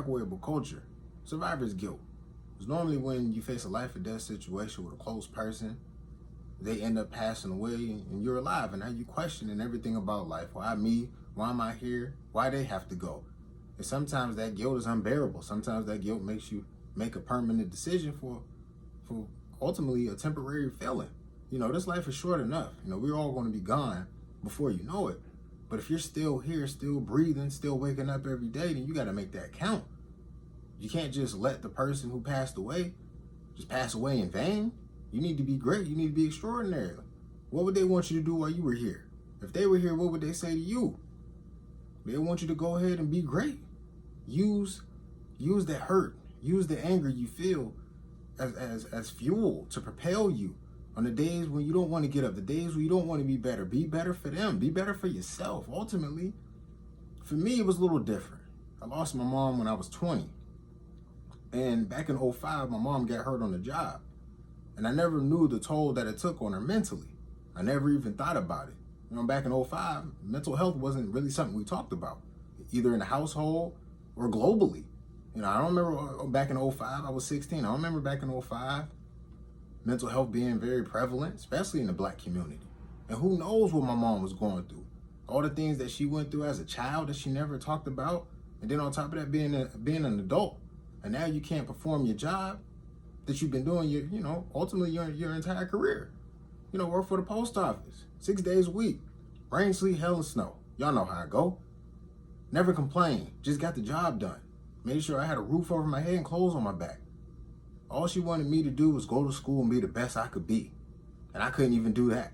unavoidable culture, survivor's guilt. It's normally when you face a life or death situation with a close person, they end up passing away and you're alive, and now you questioning everything about life. Why me? Why am I here? Why they have to go? And sometimes that guilt is unbearable. Sometimes that guilt makes you make a permanent decision for ultimately a temporary feeling. This life is short enough. We're all going to be gone before you know it. But if you're still here, still breathing, still waking up every day, then you got to make that count. You can't just let the person who passed away just pass away in vain. You need to be great. You need to be extraordinary. What would they want you to do while you were here? If they were here, what would they say to you? They want you to go ahead and be great. Use the hurt, use the anger you feel as fuel to propel you on the days when you don't want to get up, the days when you don't want to be better. Be better for them. Be better for yourself. Ultimately, for me, it was a little different. I lost my mom when I was 20. And back in '05, my mom got hurt on the job. And I never knew the toll that it took on her mentally. I never even thought about it. Back in '05, mental health wasn't really something we talked about, either in the household or globally. I don't remember back in '05, I was 16. I don't remember back in '05, mental health being very prevalent, especially in the Black community. And who knows what my mom was going through. All the things that she went through as a child that she never talked about. And then on top of that, being an adult. And now you can't perform your job that you've been doing ultimately your entire career. Work for the post office, 6 days a week, rain, sleet, hell, and snow. Y'all know how I go. Never complained, just got the job done. Made sure I had a roof over my head and clothes on my back. All she wanted me to do was go to school and be the best I could be. And I couldn't even do that.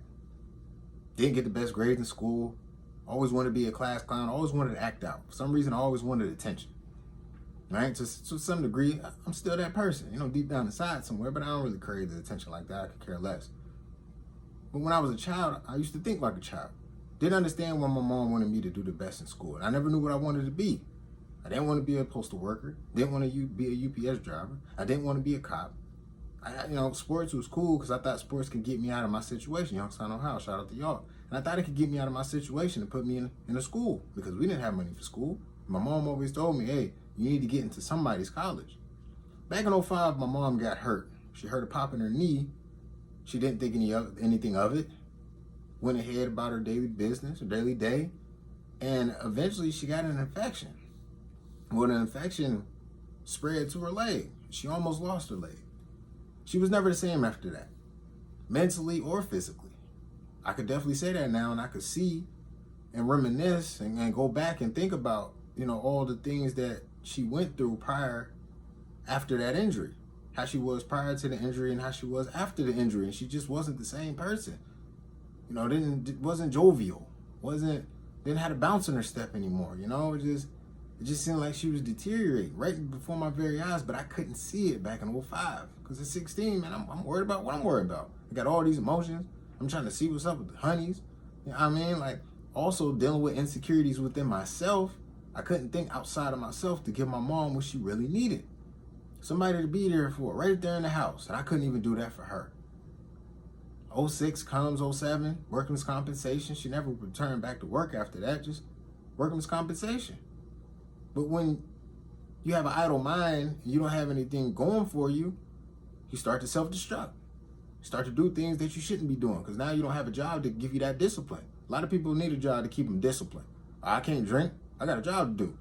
Didn't get the best grades in school. Always wanted to be a class clown. Always wanted to act out. For some reason, I always wanted attention. Right? To some degree, I'm still that person, deep down inside somewhere, but I don't really crave the attention like that. I could care less. But when I was a child, I used to think like a child. Didn't understand why my mom wanted me to do the best in school. And I never knew what I wanted to be. I didn't want to be a postal worker. Didn't want to be a UPS driver. I didn't want to be a cop. Sports was cool because I thought sports could get me out of my situation. Youngstown, Ohio, shout out to y'all. And I thought it could get me out of my situation and put me in a school because we didn't have money for school. My mom always told me, hey, you need to get into somebody's college. Back in '05, my mom got hurt. She hurt a pop in her knee. She didn't think anything of it. Went ahead about her daily business, her daily day. And eventually she got an infection. Well, the infection spread to her leg. She almost lost her leg. She was never the same after that, mentally or physically. I could definitely say that now, and I could see and reminisce and go back and think about, all the things that she went through after that injury. How she was prior to the injury and how she was after the injury. And she just wasn't the same person. Wasn't jovial. Didn't have a bounce in her step anymore. It just seemed like she was deteriorating right before my very eyes, but I couldn't see it back in '05. Because at 16, man, I'm worried about what I'm worried about. I got all these emotions. I'm trying to see what's up with the honeys. Also dealing with insecurities within myself. I couldn't think outside of myself to give my mom what she really needed. Somebody to be there for, right there in the house. And I couldn't even do that for her. '06 comes, '07, workman's compensation. She never returned back to work after that, just workman's compensation. But when you have an idle mind and you don't have anything going for you, you start to self-destruct. You start to do things that you shouldn't be doing because now you don't have a job to give you that discipline. A lot of people need a job to keep them disciplined. I can't drink. I got a job to do.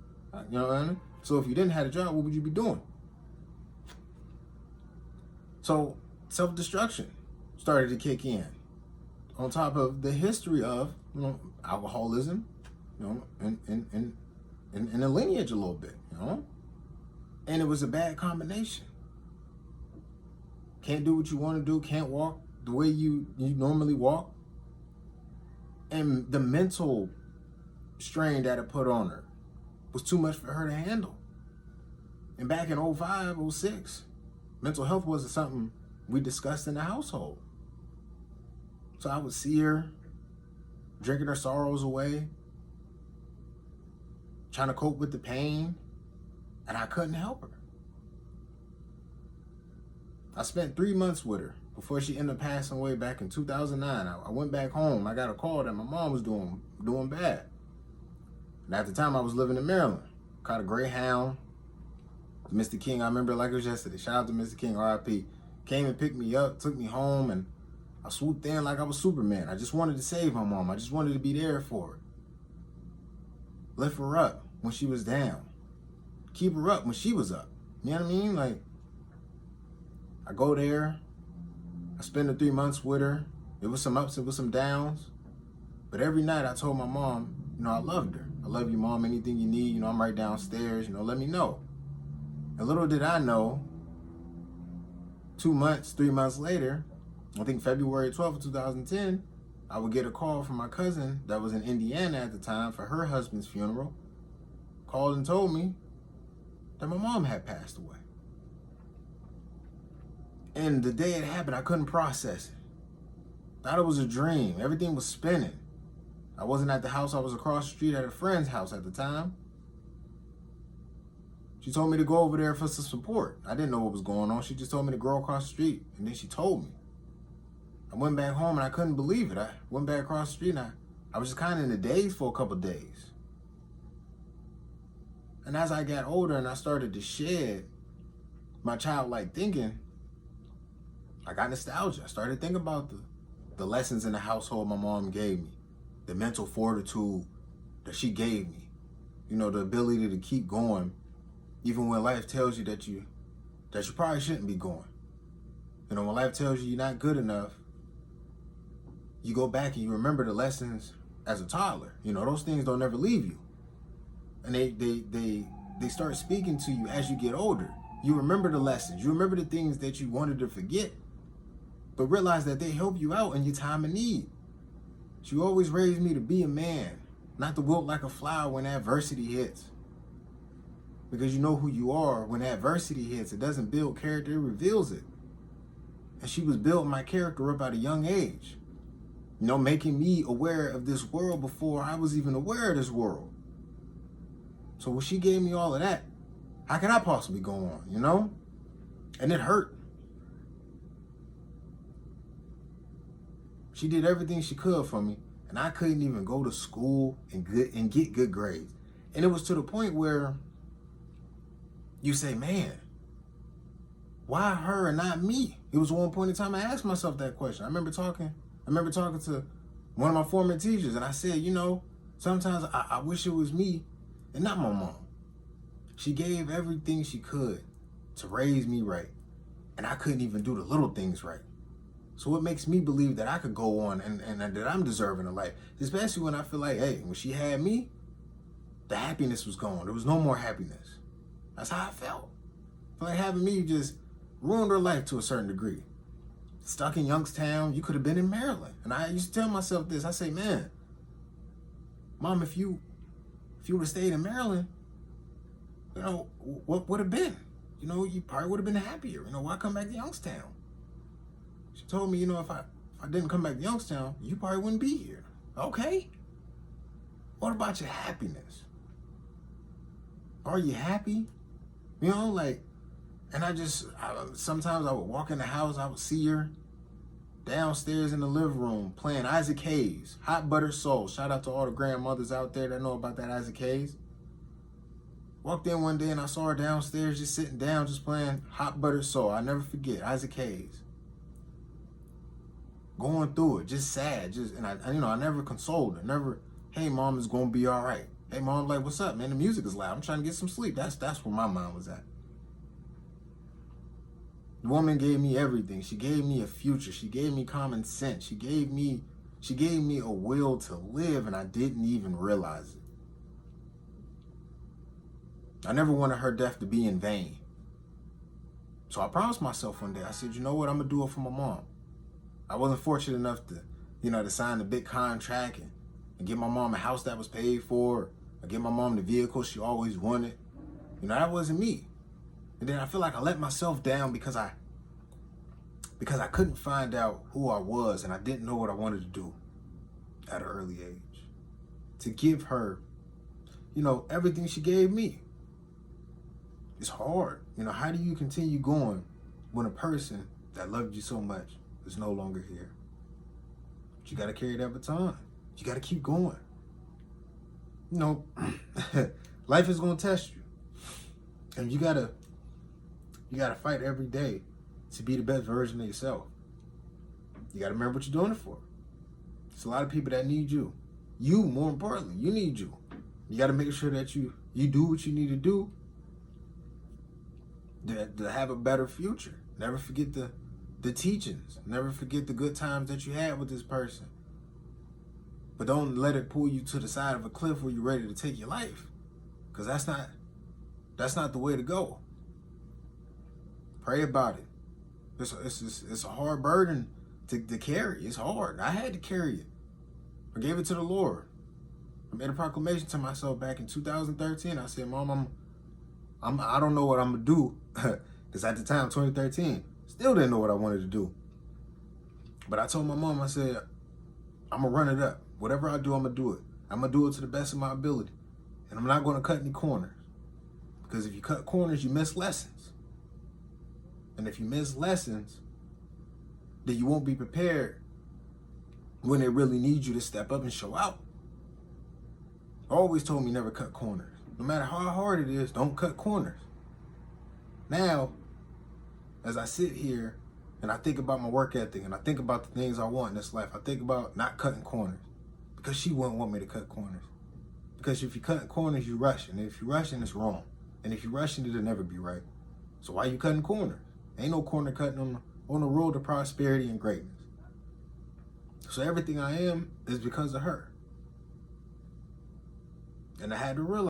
You know what I mean? So if you didn't have a job, what would you be doing? So self-destruction started to kick in on top of the history of, alcoholism, and the lineage a little bit, And it was a bad combination. Can't do what you want to do, can't walk the way you normally walk. And the mental strain that it put on her was too much for her to handle. And back in '05, '06, mental health wasn't something we discussed in the household. So I would see her drinking her sorrows away, trying to cope with the pain, and I couldn't help her. I spent 3 months with her before she ended up passing away back in 2009. I went back home. I got a call that my mom was doing bad. And at the time, I was living in Maryland. Caught a Greyhound, Mr. King, I remember like it was yesterday. Shout out to Mr. King, RIP. Came and picked me up, took me home, and I swooped in like I was Superman. I just wanted to save my mom. I just wanted to be there for her. Lift her up when she was down. Keep her up when she was up. You know what I mean? Like, I go there. I spend the 3 months with her. It was some ups, it was some downs. But every night I told my mom, I loved her. I love you, Mom. Anything you need, I'm right downstairs. Let me know. And little did I know, 3 months later, I think February 12th, 2010, I would get a call from my cousin that was in Indiana at the time for her husband's funeral. Called and told me that my mom had passed away. And the day it happened, I couldn't process it. Thought it was a dream. Everything was spinning. I wasn't at the house. I was across the street at a friend's house at the time. She told me to go over there for some support. I didn't know what was going on. She just told me to go across the street, and then she told me. I went back home, and I couldn't believe it. I went back across the street, and I was just kind of in the daze for a couple days. And as I got older and I started to shed my childlike thinking, I got nostalgia. I started thinking about the lessons in the household my mom gave me, the mental fortitude that she gave me, the ability to keep going even when life tells you that you probably shouldn't be going. When life tells you you're not good enough, you go back and you remember the lessons as a toddler. Those things don't ever leave you. And they start speaking to you as you get older. You remember the lessons. You remember the things that you wanted to forget, but realize that they help you out in your time of need. She always raised me to be a man, not to wilt like a flower when adversity hits. Because you know who you are when adversity hits. It doesn't build character, it reveals it. And she was building my character up at a young age. Making me aware of this world before I was even aware of this world. So when she gave me all of that, how could I possibly go on, And it hurt. She did everything she could for me, and I couldn't even go to school and get good grades. And it was to the point where you say, man, why her and not me? It was one point in time I asked myself that question. I remember talking to one of my former teachers, and I said, sometimes I wish it was me and not my mom. She gave everything she could to raise me right, and I couldn't even do the little things right. So what makes me believe that I could go on and that I'm deserving of life, especially when I feel like, hey, when she had me, the happiness was gone. There was no more happiness. That's how I felt. I feel like having me just ruined her life to a certain degree. Stuck in Youngstown, you could have been in Maryland. And I used to tell myself this. I say, man, Mom, if you would have stayed in Maryland, what would have been? You probably would have been happier. Why come back to Youngstown? She told me, if I didn't come back to Youngstown, you probably wouldn't be here. Okay. What about your happiness? Are you happy? And sometimes I would walk in the house, I would see her downstairs in the living room playing Isaac Hayes, Hot Butter Soul. Shout out to all the grandmothers out there that know about that Isaac Hayes. Walked in one day and I saw her downstairs just sitting down, just playing Hot Butter Soul. I never forget, Isaac Hayes. Going through it, just sad, and I never consoled her. Never, hey, Mom, it's gonna be all right. Hey, Mom, like, what's up, man? The music is loud. I'm trying to get some sleep. That's where my mind was at. The woman gave me everything. She gave me a future. She gave me common sense. She gave me a will to live, and I didn't even realize it. I never wanted her death to be in vain. So I promised myself one day, I said, you know what? I'm gonna do it for my mom. I wasn't fortunate enough to, to sign a big contract and get my mom a house that was paid for, or get my mom the vehicle she always wanted. That wasn't me. And then I feel like I let myself down because I couldn't find out who I was, and I didn't know what I wanted to do at an early age. To give her, everything she gave me. It's hard. How do you continue going when a person that loved you so much is no longer here? But you got to carry that baton. You got to keep going. Life is going to test you. And you got to You got to fight every day to be the best version of yourself. You got to remember what you're doing it for. There's a lot of people that need you. You, more importantly, you need you. You got to make sure that you do what you need to do to have a better future. Never forget the teachings. Never forget the good times that you had with this person. But don't let it pull you to the side of a cliff where you're ready to take your life. Because that's not the way to go. Pray about it. It's a hard burden to carry. It's hard. I had to carry it. I gave it to the Lord. I made a proclamation to myself back in 2013. I said, Mom, I don't know what I'm going to do. Because at the time, 2013, still didn't know what I wanted to do. But I told my mom, I said, I'm going to run it up. Whatever I do, I'm going to do it. I'm going to do it to the best of my ability. And I'm not going to cut any corners. Because if you cut corners, you miss lessons. And if you miss lessons, then you won't be prepared when they really need you to step up and show out. Always told me never cut corners. No matter how hard it is, don't cut corners. Now, as I sit here and I think about my work ethic and I think about the things I want in this life, I think about not cutting corners. Because she wouldn't want me to cut corners. Because if you cut corners, you're rushing. And if you're rushing, it's wrong. And if you're rushing, it'll never be right. So why are you cutting corners? Ain't no corner cutting on the road to prosperity and greatness. So everything I am is because of her. And I had to realize